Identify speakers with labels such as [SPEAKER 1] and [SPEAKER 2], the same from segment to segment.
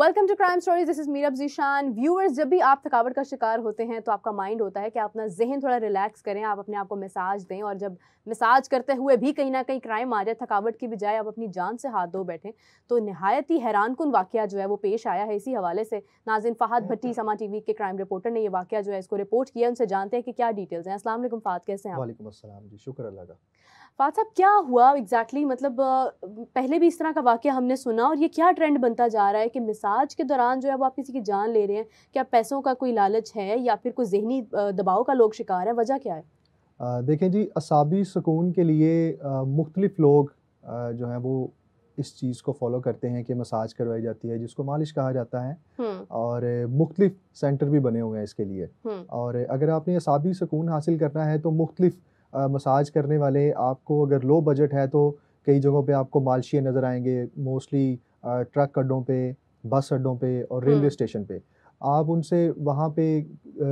[SPEAKER 1] Welcome to crime stories, this is Meerab Zeeshan. Viewers, जब भी आप थकावट का शिकार होते हैं तो आपका माइंड होता है कि आप अपना जहन थोड़ा रिलैक्स करें, आप अपने आप को मसाज दें, और जब मसाज करते हुए भी कहीं ना कहीं क्राइम आ जाए, थकावट की बजाय आप अपनी जान से हाथ धो बैठें, तो नहायत ही हैरानकुन वाकया जो है वो पेश आया है। इसी हवाले से नाज़रीन, फ़हद भट्टी समा टीवी के क्राइम रिपोर्टर ने ये वाकया जो है इसको रिपोर्ट किया। उनसे जानते हैं कि क्या डिटेल्स हैं। अस्सलाम वालेकुम फ़हद, कैसे हैं आप?
[SPEAKER 2] वालेकुम अस्सलाम जी, शुक्र अल्लाह का।
[SPEAKER 1] फ़हद साहब, क्या हुआ एग्जैक्टली? मतलब पहले भी इस तरह का वाकया हमने सुना, और ये क्या ट्रेंड बनता जा रहा है कि मसाज के दौरान जो है वो आप किसी की जान ले रहे हैं? क्या पैसों का कोई लालच है या फिर कोई ज़हनी दबाव का लोग शिकार है? वजह क्या है?
[SPEAKER 2] देखें जी, असाबी सुकून के लिए मुख्तलिफ लोग जो हैं वो इस चीज़ को फ़ॉलो करते हैं कि मसाज करवाई जाती है, जिसको मालिश कहा जाता है। और मुख्तलिफ सेंटर भी बने हुए हैं इसके लिए। और अगर आपने असाबी सुकून हासिल करना है तो मुख्तलिफ मसाज करने वाले, आपको अगर लो बजट है तो कई जगहों पे आपको मालशिए नज़र आएंगे, मोस्टली ट्रक अड्डों पे, बस अड्डों पे और रेलवे स्टेशन पे। आप उनसे वहाँ पे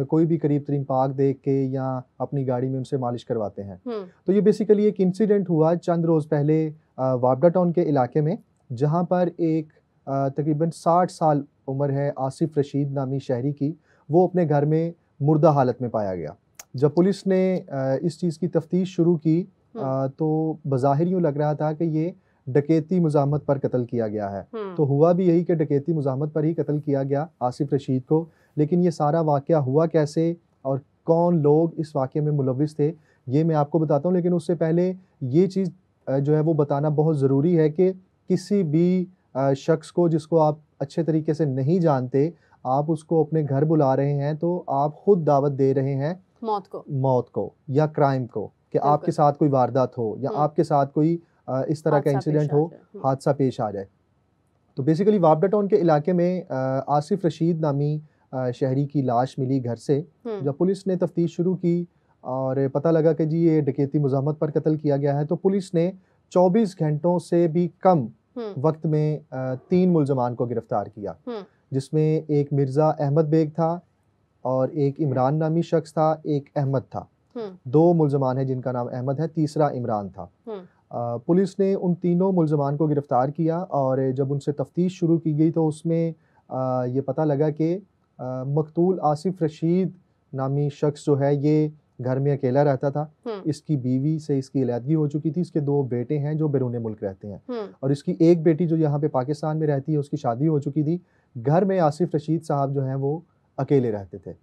[SPEAKER 2] कोई भी करीब तरीन पार्क देख के या अपनी गाड़ी में उनसे मालिश करवाते हैं। तो ये बेसिकली एक इंसिडेंट हुआ चंद रोज़ पहले वापडा टाउन के इलाके में, जहाँ पर एक तकरीबन 60 साल उम्र है आसिफ रशीद नामी शहरी की, वो अपने घर में मुर्दा हालत में पाया गया। जब पुलिस ने इस चीज़ की तफ्तीश शुरू की तो बज़ाहिर यूँ लग रहा था कि ये डकैती मुज़ाहमत पर कत्ल किया गया है। तो हुआ भी यही कि डकैती मुज़ाहमत पर ही कत्ल किया गया आसिफ रशीद को। लेकिन ये सारा वाक़या हुआ कैसे और कौन लोग इस वाक़ये में मुलव्विस थे, ये मैं आपको बताता हूँ। लेकिन उससे पहले ये चीज़ जो है वो बताना बहुत ज़रूरी है कि किसी भी शख्स को जिसको आप अच्छे तरीके से नहीं जानते, आप उसको अपने घर बुला रहे हैं तो आप खुद दावत दे रहे हैं मौत को या क्राइम को, कि आपके साथ कोई वारदात हो या आपके साथ कोई इस तरह का इंसिडेंट हो, हादसा पेश आ जाए। तो बेसिकली वापडा टाउन के इलाके में आसिफ रशीद नामी शहरी की लाश मिली घर से। जब पुलिस ने तफ्तीश शुरू की और पता लगा कि जी ये डकैती मुज़ाहमत पर कत्ल किया गया है, तो पुलिस ने 24 घंटों से भी कम वक्त में 3 मुल्ज़मान को गिरफ्तार किया, जिसमें एक मिर्ज़ा अहमद बेग था और एक इमरान नामी शख्स था, एक अहमद था। 2 मुल्ज़मान हैं जिनका नाम अहमद है, तीसरा इमरान था। पुलिस ने उन तीनों मुल्ज़मान को गिरफ़्तार किया और जब उनसे तफ्तीश शुरू की गई तो उसमें ये पता लगा कि मक़तूल आसिफ रशीद नामी शख्स जो है ये घर में अकेला रहता था। इसकी बीवी से इसकी अलहदगी हो चुकी थी। इसके 2 बेटे हैं जो बैरून मुल्क रहते हैं और इसकी एक बेटी जो यहाँ पे पाकिस्तान में रहती है, उसकी शादी हो चुकी थी। घर में आसिफ रशीद साहब जो हैं वो अकेले रहते थे।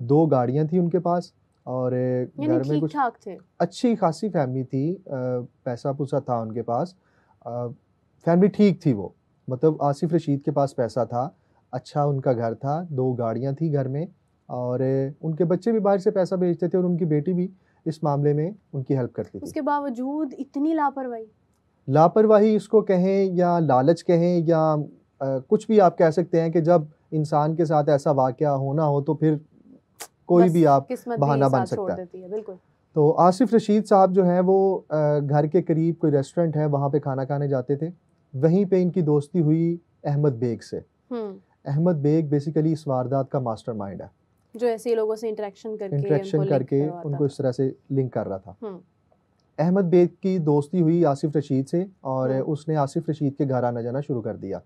[SPEAKER 2] 2 गाड़ियाँ थी उनके पास और घर में कुछ अच्छी खासी फैमिली थी, पैसा पुसा था उनके पास, फैमिली ठीक थी वो। मतलब आसिफ रशीद के पास पैसा था, अच्छा उनका घर था, 2 गाड़ियाँ थी घर में और उनके बच्चे भी बाहर से पैसा भेजते थे और उनकी बेटी भी इस मामले में उनकी हेल्प करती थी।
[SPEAKER 1] उसके बावजूद इतनी
[SPEAKER 2] लापरवाही इसको कहें या लालच कहें या कुछ भी आप कह सकते हैं कि जब इंसान के साथ ऐसा वाक़या होना हो तो फिर कोई भी आप बहाना बन सकता है।
[SPEAKER 1] बिल्कुल।
[SPEAKER 2] तो आसिफ रशीद साहब जो हैं वो घर के करीब कोई रेस्टोरेंट है, वहाँ पे खाना खाने जाते थे। वहीं पे इनकी दोस्ती हुई अहमद बेग से। अहमद बेग बेसिकली इस वारदात का मास्टरमाइंड है,
[SPEAKER 1] जो ऐसे लोगों से इंटरेक्शन करके
[SPEAKER 2] उनको इस तरह से लिंक कर रहा था। अहमद बेग की दोस्ती हुई आसिफ रशीद से और उसने आसिफ रशीद के घर आना जाना शुरू कर दिया।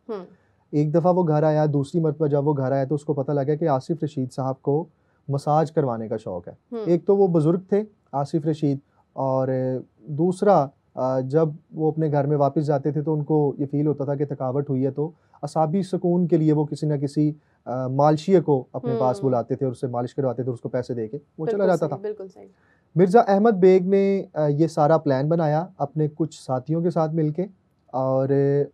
[SPEAKER 2] एक दफ़ा वो घर आया, दूसरी मरतबा जब वो घर आया तो उसको पता लगा कि आसिफ रशीद साहब को मसाज करवाने का शौक़ है। एक तो वो बुज़ुर्ग थे आसिफ रशीद, और दूसरा जब वो अपने घर में वापस जाते थे तो उनको ये फील होता था कि थकावट हुई है, तो असाबी सुकून के लिए वो किसी न किसी मालशिए को अपने पास बुलाते थे और उससे मालिश करवाते थे, उसको पैसे दे के वो चला जाता था।
[SPEAKER 1] बिल्कुल सही।
[SPEAKER 2] मिर्ज़ा अहमद बेग ने ये सारा प्लान बनाया अपने कुछ साथियों के साथ मिलके, और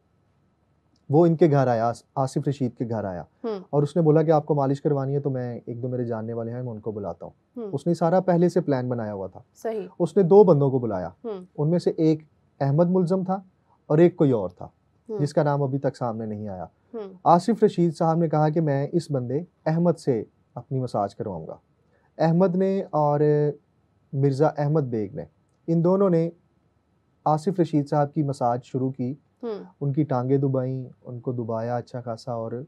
[SPEAKER 2] वो इनके घर आया, आसिफ रशीद के घर आया और उसने बोला कि आपको मालिश करवानी है तो मैं 1-2 मेरे जानने वाले हैं, मैं उनको बुलाता हूँ। उसने सारा पहले से प्लान बनाया हुआ था।
[SPEAKER 1] सही।
[SPEAKER 2] उसने 2 बंदों को बुलाया, उनमें से एक अहमद मुल्ज़म था और एक कोई और था जिसका नाम अभी तक सामने नहीं आया। आसिफ रशीद साहब ने कहा कि मैं इस बंदे अहमद से अपनी मसाज करवाऊंगा। अहमद ने और मिर्ज़ा अहमद बेग ने, इन दोनों ने आसिफ रशीद साहब की मसाज शुरू की। उनकी टांगे दुबाई, उनको दुबाया अच्छा खासा, और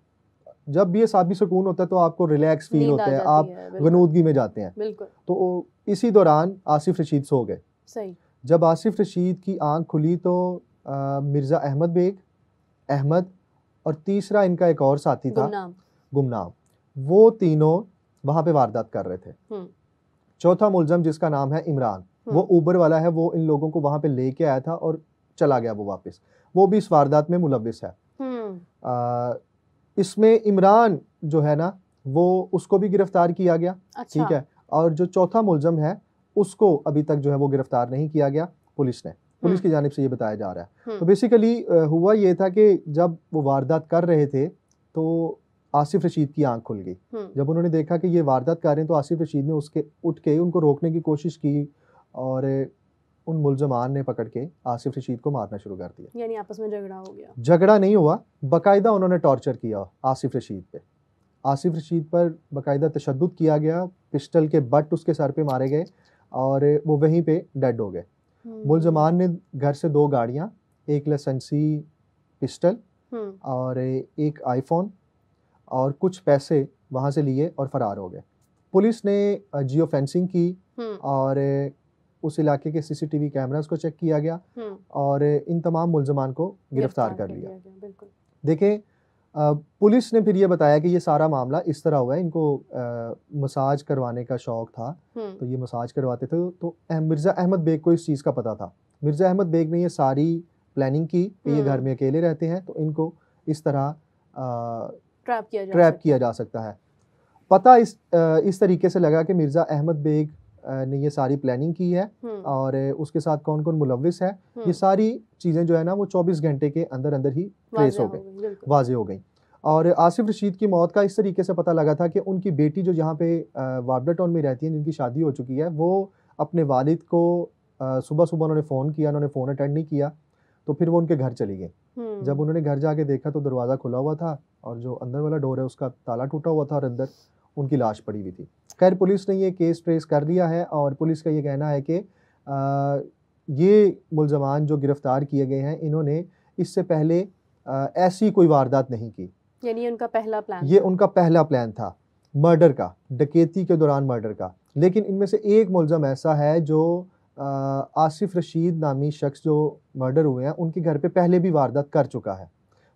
[SPEAKER 2] जब भी ये साबी सुकून होता है तो आपको रिलैक्स फील होता है, आप गनूदगी में जाते हैं। तो इसी दौरान आसिफ रशीद सो गए।
[SPEAKER 1] सही।
[SPEAKER 2] जब आसिफ रशीद की आंख खुली तो मिर्ज़ा अहमद बेग, अहमद और तीसरा इनका एक और साथी था गुमनाम। वो तीनों वहां पे वारदात कर रहे थे। चौथा मुलजम जिसका नाम है इमरान, वो ऊबर वाला है, वो इन लोगों को वहां पे लेके आया था और चला गया वो वापस, वो भी इस वारदात में मुलव्विस है। इसमें इमरान जो है ना वो उसको भी गिरफ्तार किया गया। अच्छा। ठीक है। और जो चौथा मुलजम है उसको अभी तक जो है वो गिरफ्तार नहीं किया गया पुलिस ने, पुलिस की जानिब से ये बताया जा रहा है। तो बेसिकली हुआ ये था कि जब वो वारदात कर रहे थे तो आसिफ रशीद की आंख खुल गई। जब उन्होंने देखा कि ये वारदात कर रहे हैं तो आसिफ रशीद ने उसके उठ के उनको रोकने की कोशिश की और उन मुलजमान ने पकड़ के आसिफ रशीद को मारना शुरू कर दिया।
[SPEAKER 1] यानी आपस में झगड़ा हो गया?
[SPEAKER 2] झगड़ा नहीं हुआ, बाकायदा उन्होंने टॉर्चर किया आसिफ रशीद पे। आसिफ रशीद पर बाकायदा तशद्दुद किया गया, पिस्टल के बट उसके सर पे मारे गए और वो वहीं पे डेड हो गए। मुलजमान ने घर से 2 गाड़ियां, एक लाइसेंसी पिस्टल और एक आईफोन और कुछ पैसे वहां से लिए और फरार हो गए। पुलिस ने जियो फेंसिंग की और उस इलाके के सीसीटीवी कैमरास को चेक किया गया और इन तमाम मुलजमान को गिरफ्तार कर लिया। देखें, पुलिस ने फिर ये बताया कि ये सारा मामला इस तरह हुआ है, इनको मसाज करवाने का शौक था तो ये मसाज करवाते थे। तो मिर्ज़ा अहमद बेग को इस चीज़ का पता था। मिर्ज़ा अहमद बेग ने ये सारी प्लानिंग की कि ये घर में अकेले रहते हैं तो इनको इस तरह ट्रैप किया जा सकता है। पता इस तरीके से लगा कि मिर्ज़ा अहमद बेग ने ये सारी प्लानिंग की है और उसके साथ कौन कौन मुलव्विस है, ये सारी चीज़ें जो है ना वो 24 घंटे के अंदर अंदर ही ट्रेस हो गई, वाज़े हो गई। और आसिफ रशीद की मौत का इस तरीके से पता लगा था कि उनकी बेटी जो यहाँ पे वाबडा टाउन में रहती है, जिनकी शादी हो चुकी है, वो अपने वालिद को सुबह सुबह उन्होंने फ़ोन किया, उन्होंने फ़ोन अटेंड नहीं किया तो फिर वो उनके घर चली गई। जब उन्होंने घर जाके देखा तो दरवाज़ा खुला हुआ था और जो अंदर वाला डोर है उसका ताला टूटा हुआ था और अंदर उनकी लाश पड़ी हुई थी। खैर, पुलिस ने ये केस ट्रेस कर लिया है और पुलिस का ये कहना है कि ये मुलजमान जो गिरफ्तार किए गए हैं इन्होंने इससे पहले ऐसी कोई वारदात नहीं की।
[SPEAKER 1] यानी उनका पहला प्लान,
[SPEAKER 2] ये उनका पहला प्लान था मर्डर का, डकैती के दौरान मर्डर का। लेकिन इनमें से एक मुलजम ऐसा है जो आसिफ रशीद नामी शख्स जो मर्डर हुए हैं उनके घर पे पहले भी वारदात कर चुका है।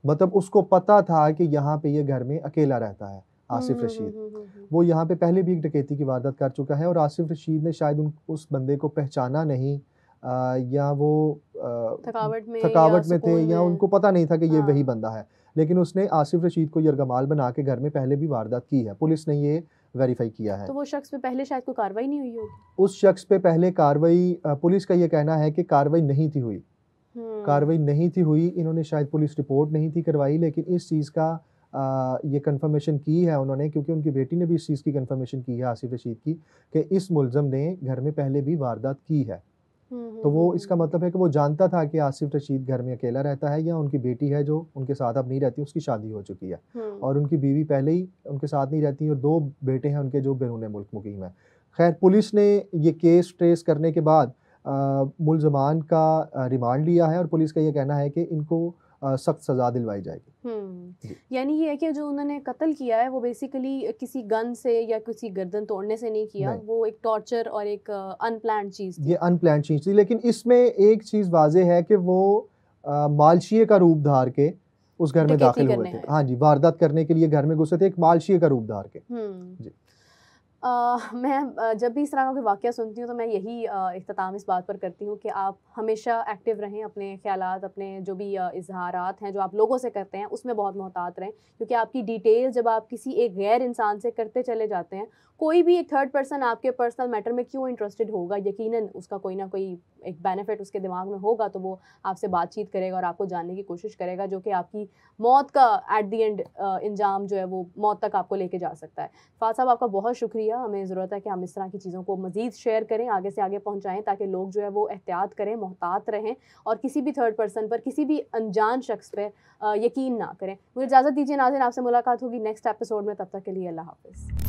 [SPEAKER 2] मतलब उसको पता था कि यहाँ पे ये घर में अकेला रहता है आसिफ रशीद। वो यहाँ पे पहले भी एक डकैती की वारदात कर चुका है और आसिफ रशीद ने शायद उस बंदे को पहचाना नहीं या वो थकावट में थे या उनको पता नहीं था कि ये वही बंदा है। लेकिन उसने आसिफ रशीद को यरगमाल बना के घर में पहले भी वारदात की है। पुलिस ने ये वेरीफाई किया है।
[SPEAKER 1] तो वो शख्स पे पहले शायद कोई कार्रवाई नहीं हुई होगी? उस
[SPEAKER 2] शख्स पे पहले कार्रवाई, पुलिस का ये कहना है कि कार्रवाई नहीं थी हुई। कार्रवाई नहीं थी हुई, इन्होंने शायद पुलिस रिपोर्ट नहीं थी करवाई। लेकिन इस चीज़ का ये कंफर्मेशन की है उन्होंने, क्योंकि उनकी बेटी ने भी इस चीज़ की कंफर्मेशन की है आसिफ रशीद की कि इस मुलजम ने घर में पहले भी वारदात की है। तो वो इसका मतलब है कि वो जानता था कि आसिफ रशीद घर में अकेला रहता है या उनकी बेटी है जो उनके साथ अब नहीं रहती, उसकी शादी हो चुकी है और उनकी बीवी पहले ही उनके साथ नहीं रहती और 2 बेटे हैं उनके जो बैरून मुल्क मुकीम है। खैर, पुलिस ने ये केस ट्रेस करने के बाद मुलजमान का रिमांड लिया है और पुलिस का ये कहना है कि इनको सख्त सज़ा दिलवाई जाएगी।
[SPEAKER 1] यानी ये है कि जो उन्होंने कत्ल किया है वो बेसिकली किसी गन से या किसी गर्दन तोड़ने से नहीं किया, वो एक टॉर्चर और एक अनप्लान्ड चीज़ थी।
[SPEAKER 2] ये अनप्लान्ड चीज़ थी। लेकिन इसमें एक चीज़ वाज़े है कि वो मालशिए का रूप धार के उस घर में दाखिल हुए थे। हाँ जी, वारदात करने के लिए घर में घुसे थे एक मालशिए का रूप धार के। जी।
[SPEAKER 1] मैं जब भी इस तरह का कोई वाक़या सुनती हूँ तो मैं यही इख्तिताम इस बात पर करती हूँ कि आप हमेशा एक्टिव रहें, अपने ख़यालात, अपने जो भी इज़हारात हैं जो आप लोगों से करते हैं उसमें बहुत मोहतात रहें, क्योंकि आपकी डिटेल जब आप किसी एक गैर इंसान से करते चले जाते हैं, कोई भी एक थर्ड पर्सन आपके पर्सनल मैटर में क्यों इंटरेस्टेड होगा, यकीनन उसका कोई ना कोई एक बेनिफिट उसके दिमाग में होगा, तो वो आपसे बातचीत करेगा और आपको जानने की कोशिश करेगा, जो कि आपकी मौत का एट दी एंड इंजाम जो है वो मौत तक आपको लेके जा सकता है। फ़ाज़ साहब, आपका बहुत शुक्रिया। हमें ज़रूरत है कि हम इस तरह की चीज़ों को मज़ीद शेयर करें, आगे से आगे पहुँचाएँ, ताकि लोग जो है वो एहतियात करें, मोहतात रहें और किसी भी थर्ड पर्सन पर, किसी भी अनजान शख्स पर यकीन ना करें। मुझे इजाज़त दीजिए नाज़रीन, आपसे मुलाकात होगी नेक्स्ट एपिसोड में। तब तक के लिए अल्लाह हाफ़िज़।